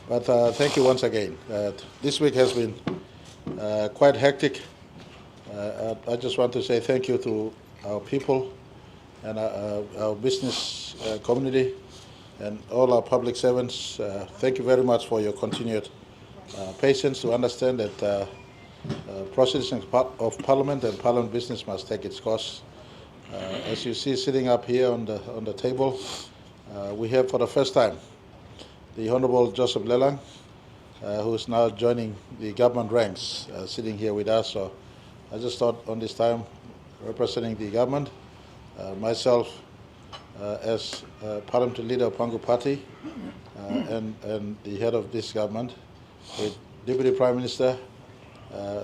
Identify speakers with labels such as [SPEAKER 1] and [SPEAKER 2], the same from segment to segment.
[SPEAKER 1] But thank you once again. This week has been quite hectic. I just want to say thank you to our people and our business community and all our public servants. Thank you very much for your continued patience to understand that processing of Parliament and Parliament business must take its course. As you see sitting up here on the table, we have for the first time the Honourable Joseph Lelang, who is now joining the government ranks, sitting here with us. So I just thought on this time, representing the government, myself as parliamentary leader of Pangu Party and the head of this government, with Deputy Prime Minister,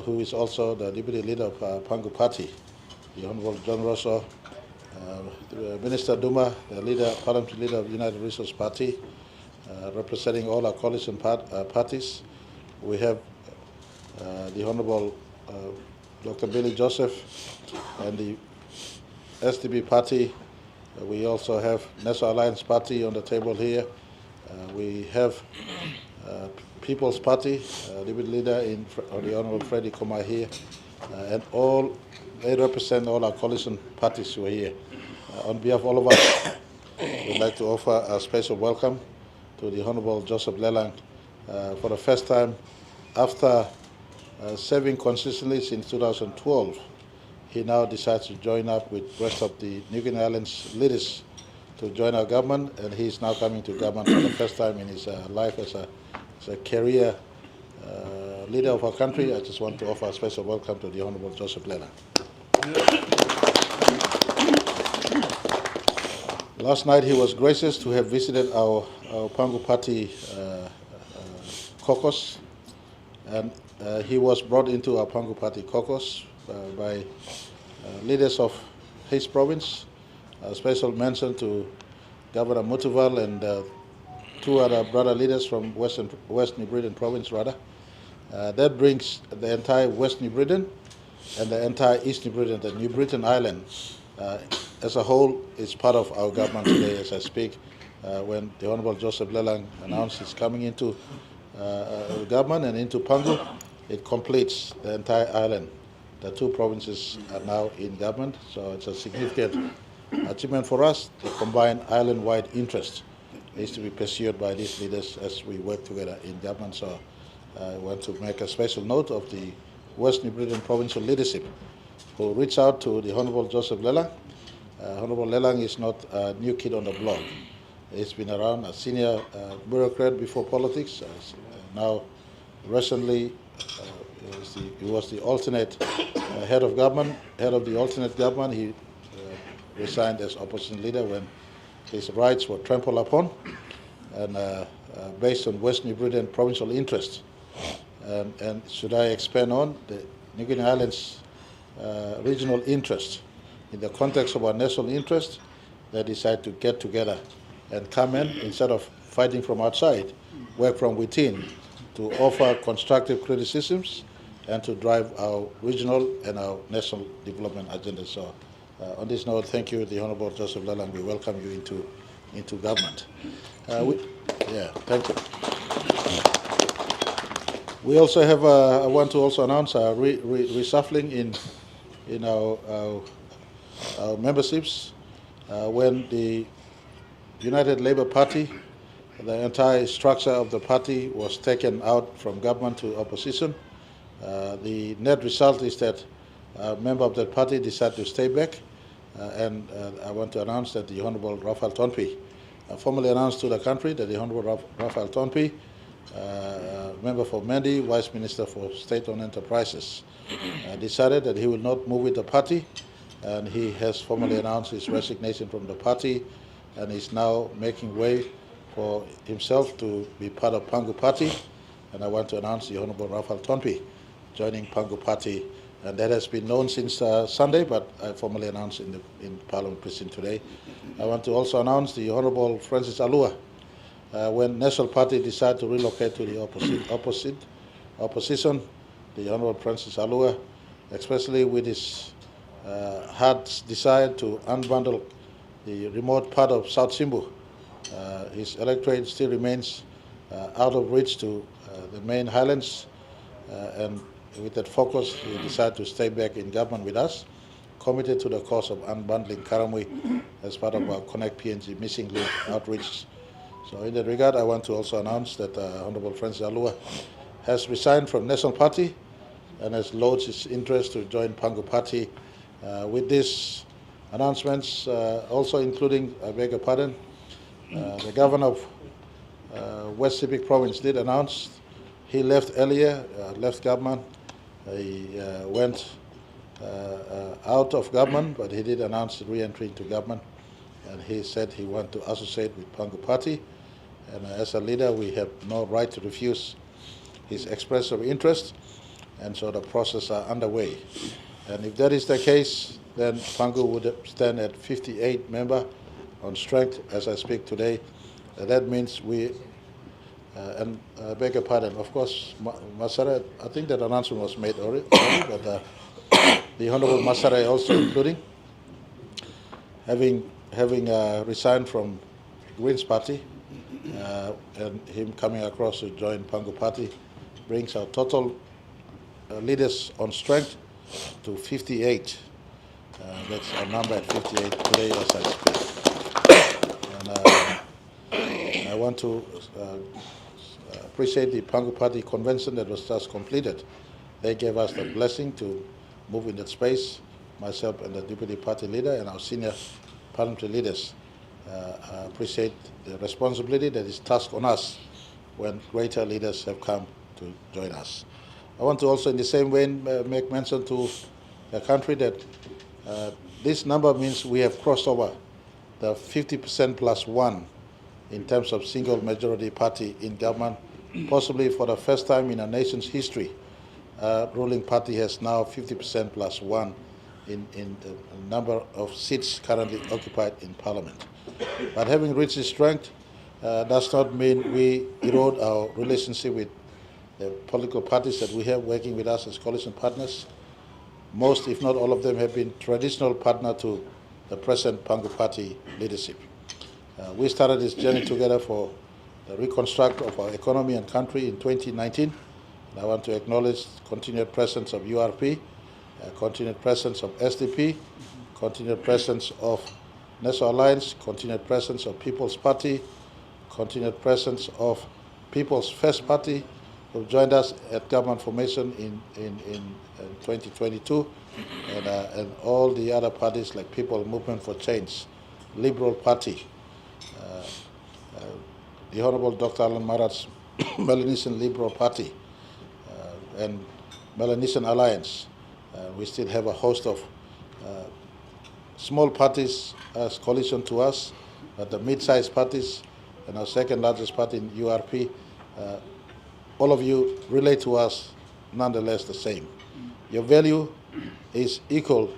[SPEAKER 1] who is also the Deputy leader of Pangu Party, the Honourable John Rosso, Minister Duma, the parliamentary leader of United Resource Party, representing all our coalition parties. We have the Honourable Dr. Billy Joseph and the SDP Party. We also have National Alliance Party on the table here. We have People's Party, Deputy Leader the Honourable Freddie Komai here, and they represent all our coalition parties who are here. On behalf of all of us, we'd like to offer a special welcome to the Honourable Joseph Lelang for the first time after serving consistently since 2012. He now decides to join up with the rest of the New Guinea Islands leaders to join our government, and he's now coming to government for the first time in his life as a career leader of our country. I just want to offer a special welcome to the Honourable Joseph Lelang. Last night he was gracious to have visited our Pangu Party caucus, and he was brought into our Pangu Party caucus by leaders of his province. A special mention to Governor Muthuval and two other brother leaders from West New Britain province, rather. That brings the entire West New Britain and the entire East New Britain, the New Britain Island, as a whole, is part of our government today as I speak. When the Honourable Joseph Lelang announced he's coming into government and into Pangu, it completes the entire island. The two provinces are now in government, so it's a significant achievement for us. The combined island-wide interest needs to be pursued by these leaders as we work together in government. So I want to make a special note of the West New Britain provincial leadership who reached out to the Honourable Joseph Lelang. Honourable Lelang is not a new kid on the block. He's been around, a senior bureaucrat before politics. Now, recently, he was the alternate head of the alternate government. He resigned as opposition leader when his rights were trampled upon, and based on West New Britain provincial interest. And should I expand on the New Guinea Islands regional interest? In the context of our national interest, they decide to get together and come in, instead of fighting from outside, work from within to offer constructive criticisms and to drive our regional and our national development agenda. So on this note, thank you, the Honourable Joseph Lelang. We welcome you into government. Thank you. We also have, I want to also announce a reshuffling in our memberships. When the United Labour Party, the entire structure of the party was taken out from government to opposition, the net result is that a member of that party decided to stay back, and I want to announce that the Honourable Raphael Tonpi formally announced to the country that the Honourable Raphael Tonpi, member for Mendi, Vice Minister for State-owned Enterprises, decided that he will not move with the party, and he has formally announced his resignation from the party and is now making way for himself to be part of Pangu Party. And I want to announce the Honourable Raphael Tonpi joining Pangu Party, and that has been known since Sunday, but I formally announced in Parliament precinct today. I want to also announce the Honourable Francis Alua. When National Party decided to relocate to the opposition, the Honourable Francis Alua, especially with his heart's desire to unbundle the remote part of South Simbu, his electorate still remains out of reach to the main highlands, and with that focus, he decided to stay back in government with us, committed to the cause of unbundling Karamui as part of our Connect PNG Missing Link outreach. So in that regard, I want to also announce that Honorable Francis Alua has resigned from National Party and has lodged his interest to join Pangu Party. With these announcements, also including, I beg your pardon, the governor of West Sepik Province did announce he left earlier, left government. He went out of government, but he did announce re-entry into government, and he said he wanted to associate with Pangu Party. And as a leader, we have no right to refuse his expression of interest, and so the process are underway. And if that is the case, then Pangu would stand at 58 members on strength as I speak today. That means we, and I beg your pardon, of course, Masare, I think that announcement was made already, but the Honorable Masare also including, having resigned from Greens Party, and him coming across to join Pangu Party brings our total leaders on strength to 58. That's our number at 58 today as I speak. And I want to appreciate the Pangu Party convention that was just completed. They gave us the blessing to move in that space, myself and the Deputy Party Leader and our senior parliamentary leaders. I appreciate the responsibility that is tasked on us when greater leaders have come to join us. I want to also in the same way make mention to the country that this number means we have crossed over the 50% plus one in terms of single majority party in government, possibly for the first time in our nation's history. Ruling party has now 50% plus one in the number of seats currently occupied in parliament. But having reached this strength does not mean we erode our relationship with the political parties that we have working with us as coalition partners. Most, if not all of them, have been traditional partner to the present Pangu Party leadership. We started this journey together for the reconstruct of our economy and country in 2019. And I want to acknowledge continued presence of URP, continued presence of SDP, continued presence of National Alliance, continued presence of People's Party, continued presence of People's First Party, who joined us at government formation in 2022, and all the other parties like People Movement for Change, Liberal Party, the Honorable Dr. Alan Marat's Melanesian Liberal Party, and Melanesian Alliance. We still have a host of small parties as coalition to us, but the mid-sized parties and our second largest party in URP, all of you relate to us nonetheless the same. Your value is equal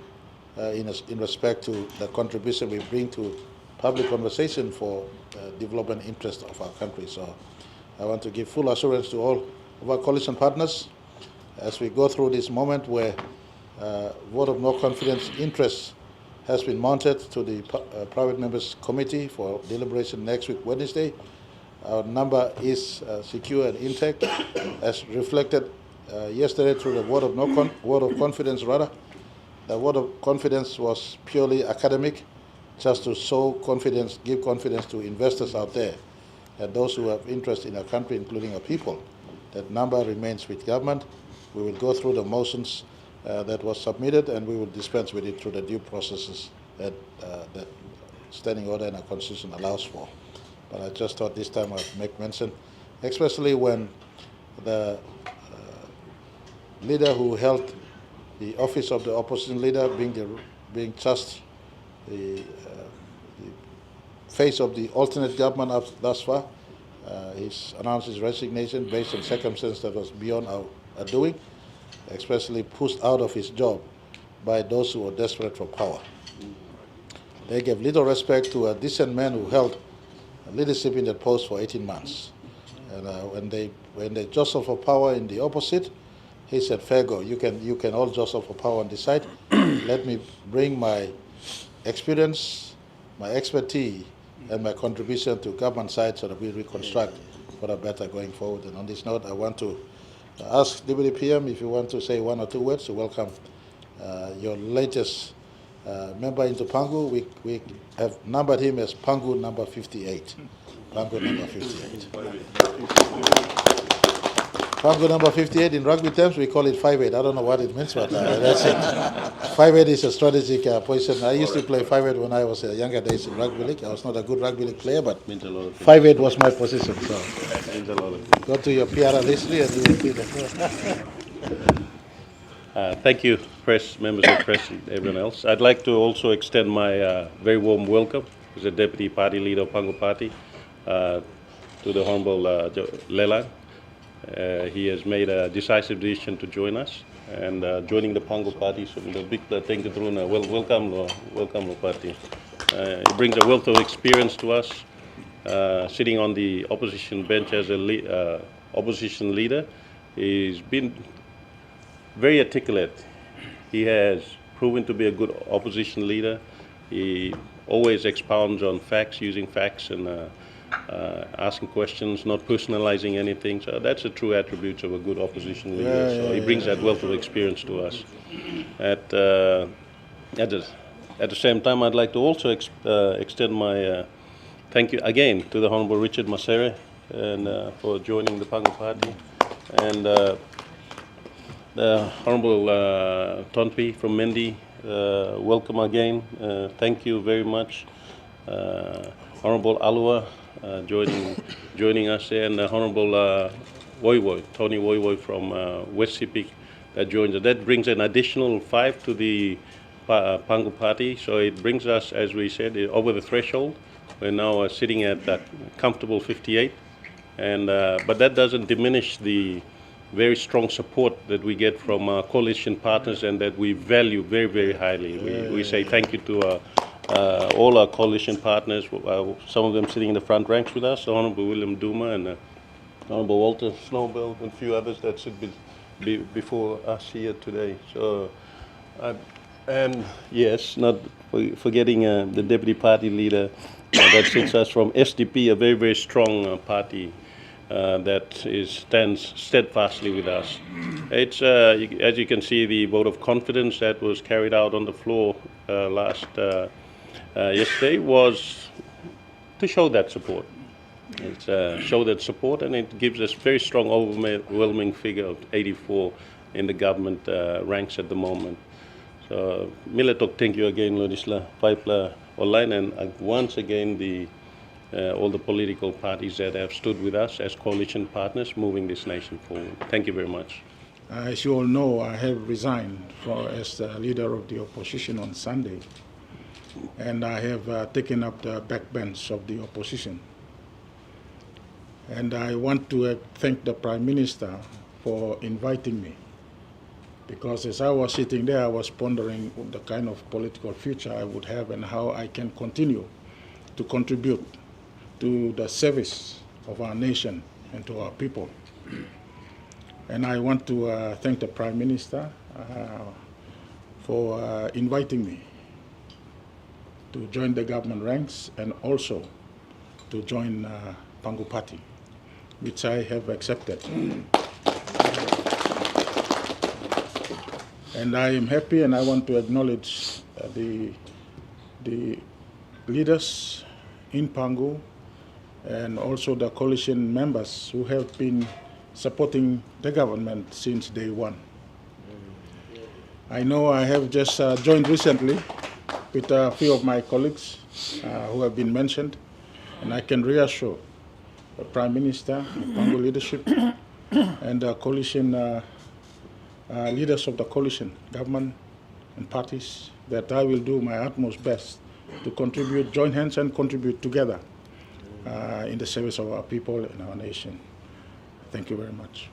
[SPEAKER 1] in respect to the contribution we bring to public conversation for development interest of our country. So I want to give full assurance to all of our coalition partners as we go through this moment where vote of no confidence interest has been mounted to the private members committee for deliberation next week, Wednesday. Our number is secure and intact, as reflected yesterday through the vote of confidence. Rather, the vote of confidence was purely academic, just to show confidence, give confidence to investors out there and those who have interest in our country, including our people. That number remains with government. We will go through the motions that was submitted, and we will dispense with it through the due processes that standing order and our constitution allows for. But I just thought this time I'd make mention, especially when the leader who held the office of the opposition leader being just the face of the alternate government thus far, he's announced his resignation based on circumstances that was beyond our doing, especially pushed out of his job by those who were desperate for power. They gave little respect to a decent man who held leadership in that post for 18 months. And when they jostled for power in the opposite, he said, "Fair go, you can all jostle for power on this side. Let me bring my experience, my expertise, and my contribution to government side so that we reconstruct for the better going forward. And on this note, I want to ask Deputy PM if you want to say one or two words to welcome your latest member into Pangu. We have numbered him as Pangu number 58. Pangu number 58. Pangu number 58 in rugby terms, we call it 5-8. I don't know what it means, but that's it. 5-8 is a strategic position. I used to play 5-8 when I was younger days in rugby league. I was not a good rugby league player, but 5-8 was my position. So go to your PRL history and you will see that.
[SPEAKER 2] Thank you, press, members of the press, and everyone else. I'd like to also extend my very warm welcome as the Deputy Party Leader of Pangu Party to the Honourable Lelang. He has made a decisive decision to join us and joining the Pangu Party. So the big thank you, Truna. Welcome the party. It brings a wealth of experience to us. Sitting on the opposition bench as a opposition leader, he's been very articulate. He has proven to be a good opposition leader. He always expounds on facts, using facts and asking questions, not personalizing anything. So that's the true attributes of a good opposition leader. He brings that wealth of experience to us. At the same time, I'd like to also extend my thank you again to the Honourable Richard Masere and for joining the Pangu Party, and the Honourable Tonpi from Mendi. Welcome again. Thank you very much. Honourable Alua joining us there, and the Honourable Tony Woiwoi from West Sepik that joins us. That brings an additional 5 to the Pangu Party, so it brings us, as we said, over the threshold. We're now sitting at that comfortable 58, and but that doesn't diminish the very strong support that we get from our coalition partners and that we value very, very highly. We say thank you to all our coalition partners, some of them sitting in the front ranks with us, the Honourable William Duma and Honourable Walter Snowbell and a few others that should be before us here today. So, and yes, not forgetting the Deputy Party Leader that sits us from SDP, a very, very strong party that stands steadfastly with us. It's as you can see, the vote of confidence that was carried out on the floor yesterday was to show that support. It's show that support, and it gives us very strong, overwhelming figure of 84 in the government ranks at the moment. So, Milatok, thank you again, Lodisla, Paipla Online, and once again all the political parties that have stood with us as coalition partners moving this nation forward. Thank you very much.
[SPEAKER 3] As you all know, I have resigned as the leader of the opposition on Sunday, and I have taken up the backbench of the opposition. And I want to thank the Prime Minister for inviting me, because as I was sitting there, I was pondering the kind of political future I would have and how I can continue to contribute to the service of our nation and to our people. And I want to thank the Prime Minister for inviting me to join the government ranks and also to join Pangu Party, which I have accepted. And I am happy, and I want to acknowledge the leaders in Pangu and also the coalition members who have been supporting the government since day one. I know I have just joined recently with a few of my colleagues who have been mentioned, and I can reassure the Prime Minister, the Pangu leadership, and the coalition leaders of the coalition, government and parties, that I will do my utmost best to contribute, join hands and contribute together in the service of our people and our nation. Thank you very much.